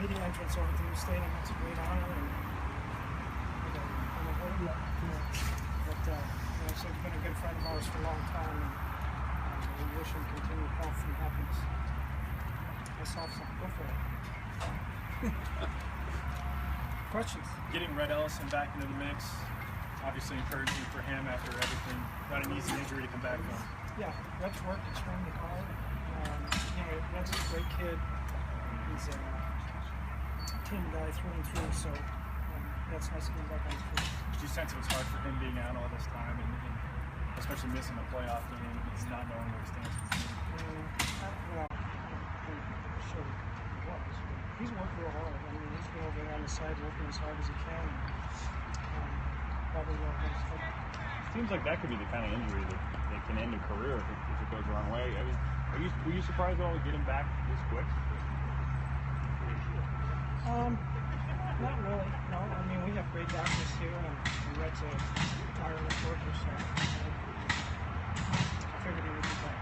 meeting entrance over to the stadium. It's a great honor, and I'm a board. But so he's been a good friend of ours for a long time, and we wish him continued health and happiness. Let's solve something. Go for it. Questions? Getting Red Ellison back into the mix, obviously encouraging for him after everything. Not an easy injury to come back from. Yeah, Red's worked extremely hard. Red's a great kid. He's a team guy through and through, so that's nice to get back on his feet. Did you sense it was hard for him being out all this time, and especially missing the playoff game and not knowing where he stands with the team? Well, I'm sure he was. He's worked real hard. I mean, he's been over there on the side working as hard as he can. Probably won't get his foot. Seems like that could be the kind of injury that can end a career if it goes the wrong way. I mean, were you surprised at all to get him back this quick? Not really. No, I mean, we have great doctors here, and Red's a tireless worker, so I figured he would be back.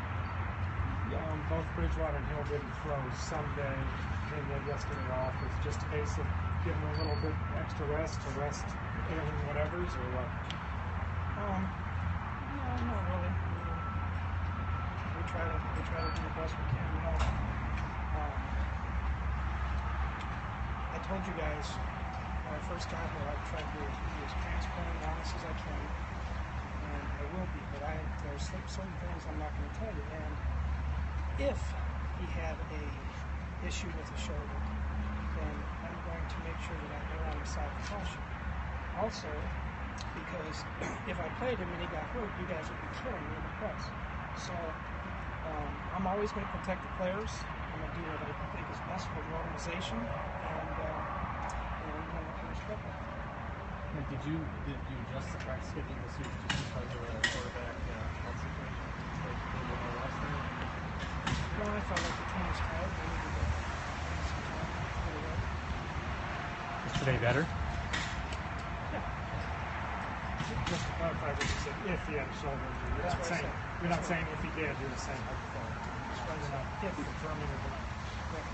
Both Bridgewater and Hill didn't throw Sunday. They had yesterday off. It's just a case of giving a little bit extra rest to rest ailing whatevers, or what? No, not really. We try to do the best we can. I told you guys when I first got here, I tried to be as transparent and honest as I can, and I will be. But there's certain things I'm not going to tell you. And if he had a issue with the shoulder, then I'm going to make sure that I err on the side of caution. Also, because if I played him and he got hurt, you guys would be killing me in the press. So I'm always going to protect the players. I'm going to do what I think is best for the organization, and I'm going to respect that. Did you adjust the practice schedule this week just because of the quarterback health situation? Like a little more rest there? Well, I felt like the team was tired. We needed to some time for the work. Is today better? Yeah. Just to clarify what you said, if he had a shoulder injury, you're not saying if he did, you're just saying hypothetical. You're not confirming or denying.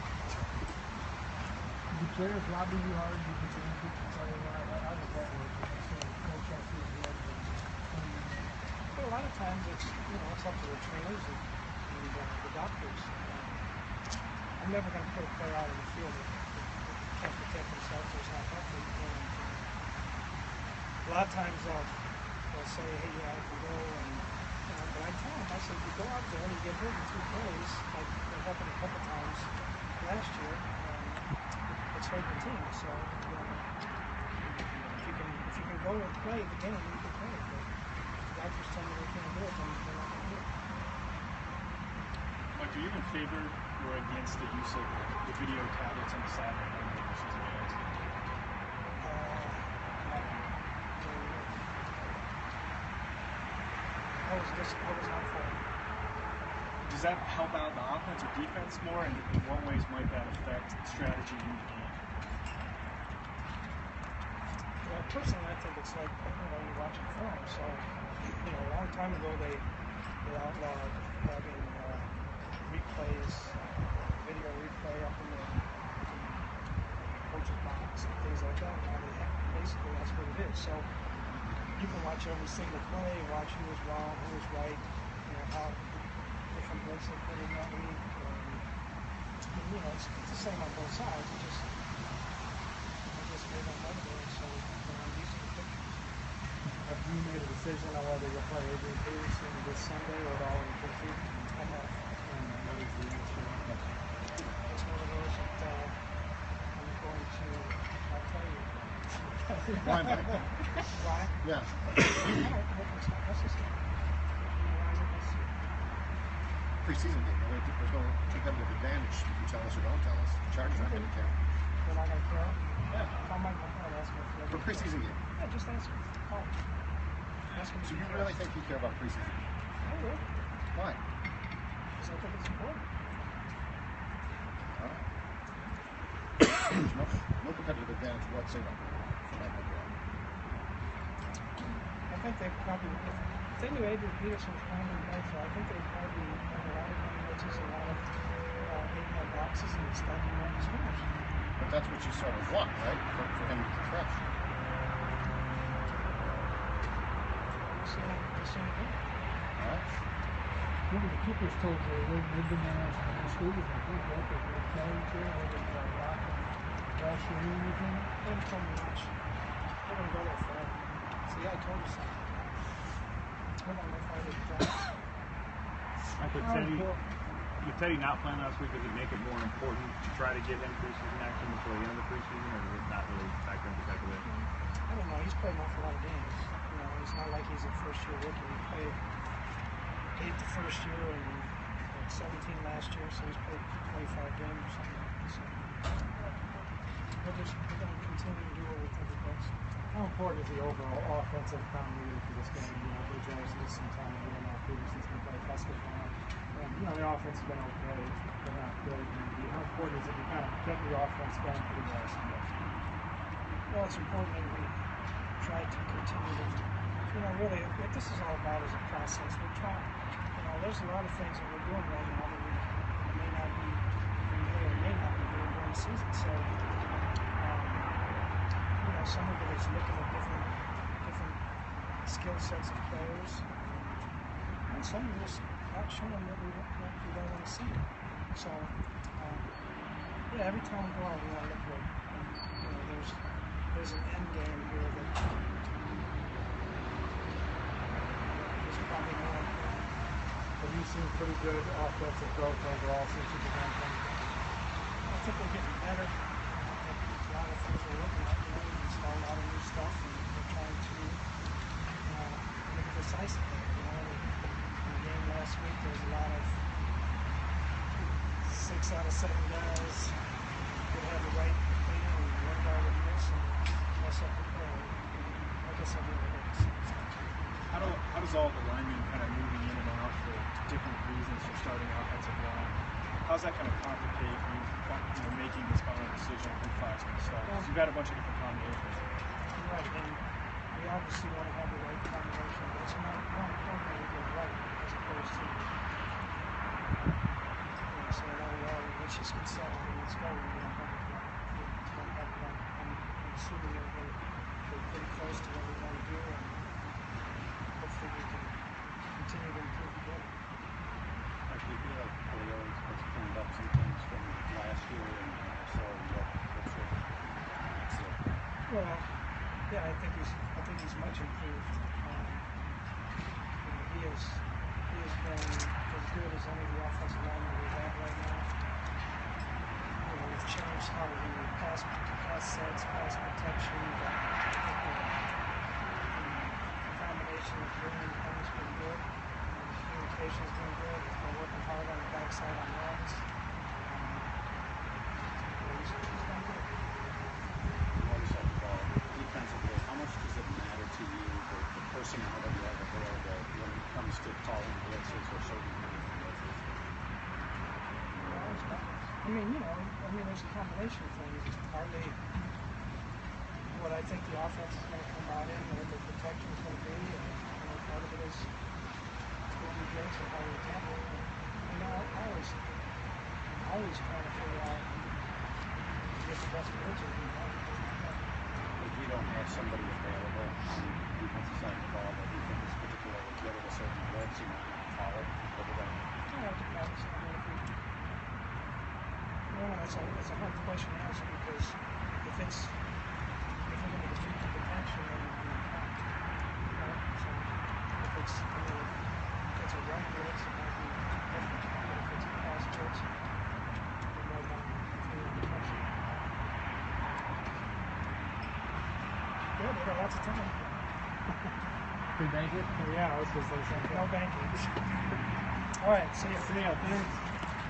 The players lobby you hard, you continue to tell you I was that way. But a lot of times it's up to the trainers and the doctors. I'm never going to put a player out in the field that can't protect themselves or is not healthy. And a lot of times they'll say, hey, yeah, I can go, and but I tell them, I say, if you go out there and you get hurt in 2 plays, like it happened a couple times last year, it's hurt the team. So if you can go and play the game, you can play. But doctors tell me they can't do it, then they're not going to do it. Mike, do you even favor or against the use of the video tablets on the sideline versus the field? I was not for it. Does that help out the offense or defense more, and in what ways might that affect strategy in the game? Well, personally, I think it's like you're watching film. So, a long time ago they outlawed having replays, video replay up in the coach's box and things like that. Now basically that's what it is. So you can watch every single play, watch who was wrong, who was right, how different books they put in that week. It's the same on both sides. It just made on one day, so I'm used to the pictures. Have you made a decision on whether you'll play Adrian Peterson this Sunday or at all in the preseason? I have. And what is the issue? It's one of those that I'm going to, I'll tell you. Why, Mike? Why? Yeah. I don't think it's not necessary. Why is it necessary? Preseason game. There's no competitive advantage. You can tell us or don't tell us. The Chargers aren't going to care. They're not going to care? Yeah. I might ask me if For preseason game. Yeah, just ask me. Call me. Ask me. So you really think you care about preseason game? I will. Why? Because I think it's important. All right. There's no competitive advantage whatsoever for that number. I think they probably, if they knew Adrian Peterson was playing in Mayfield, I think they'd probably have a lot of young blitzes, a lot of 8-man boxes and stuff, and run screens. But that's what you sort of want, right? For him to be fresh. All right. Maybe the keepers told you they've been there last week and they think they're carrying here, they're lock and brush or anything. They didn't tell me much. I didn't go there for it. See, I told you something. I don't know if I would Mike, with Teddy not playing last week, does it make it more important to try to get him preseason action before the end of the preseason, or does it not really factor into calculation? I don't know. He's played an awful lot of games. You know, it's not like he's a first-year rookie. He played 8 the first year and 17 last year, so he's played 25 games or something like that. So we're going to continue to do what we think is best. How important is the overall offensive continuity for this game? You know, Bridgewater's missed some time. We don't know if Peterson's going to play basketball. And, you know, the offense has been okay, but not great. And how important is it to kind of get the offense going pretty well Sunday? Well, it's important that we try to continue to, you know, really, what this is all about is a process. We're trying, you know, there's a lot of things that we're doing right now that we may not be familiar or may not be doing during the season. So, you know, some of it is looking at different skill sets of players, and some of it is not showing what we don't want to see. So, yeah, every time we go out, we want to look good. And, you know, there's an end game here that is probably more important. Have you seen pretty good offensive growth overall since you've been playing? I think we're getting better. I think a lot of things we're looking at, you know, we installed a lot of new stuff, and we're trying to make it decisive. You know, in the game last week, there was a lot of 6 out of 7 guys would have the right thing, and one guy would miss and mess up the play. Like I said, we were hurts. How does all the linemen kind of moving in and out for different reasons for starting offensive line? How's that kind of complicate you know, making this final decision of who five's going to start? Because you've got a bunch of different combinations. Right, and we obviously want to have the right combination, but it's more important that we get it right as opposed to, you know, saying, oh, well, let's just get settled and let's go. We don't have it right. We don't have it right. I'm assuming that we're pretty close to what we want to do, and hopefully we can continue to improve together. I feel like Leo has cleaned up some things from last year, and so what's your Well, yeah, I think he's much improved. You know, he has been as good as any of the offensive linemen we have right now. You know, we've changed how we pass sets, pass protection. But I think the combination of bringing has been good. Communication has been good. We're working hard on the backside on runs. He's done good. Defensively, how much does it matter to you the personnel that you have available when it comes to calling blitzes or certain kind of blitzes? I mean, you know, there's a combination of things. It's partly what I think the offense is going to come out in, what the protection is going to be, and you know, part of it is what we get and how we attack it. You know, I'm always trying to figure out to get the best blitzes. If you don't have somebody available on the defensive side of the ball that you think is particularly good at a certain blitz, you might not call it. What does that mean? Yeah, it depends. I mean, it's a hard question to answer because if we're going to defeat the protection, then we're going to attack. Right? So if it's a run blitz, it might be different. But if it's a pass blitz, we might not feel the pressure. Yeah, they got lots of time. Pre-bank it? Yeah, I was going to say something. No banking. All right, see you. Yeah, thanks.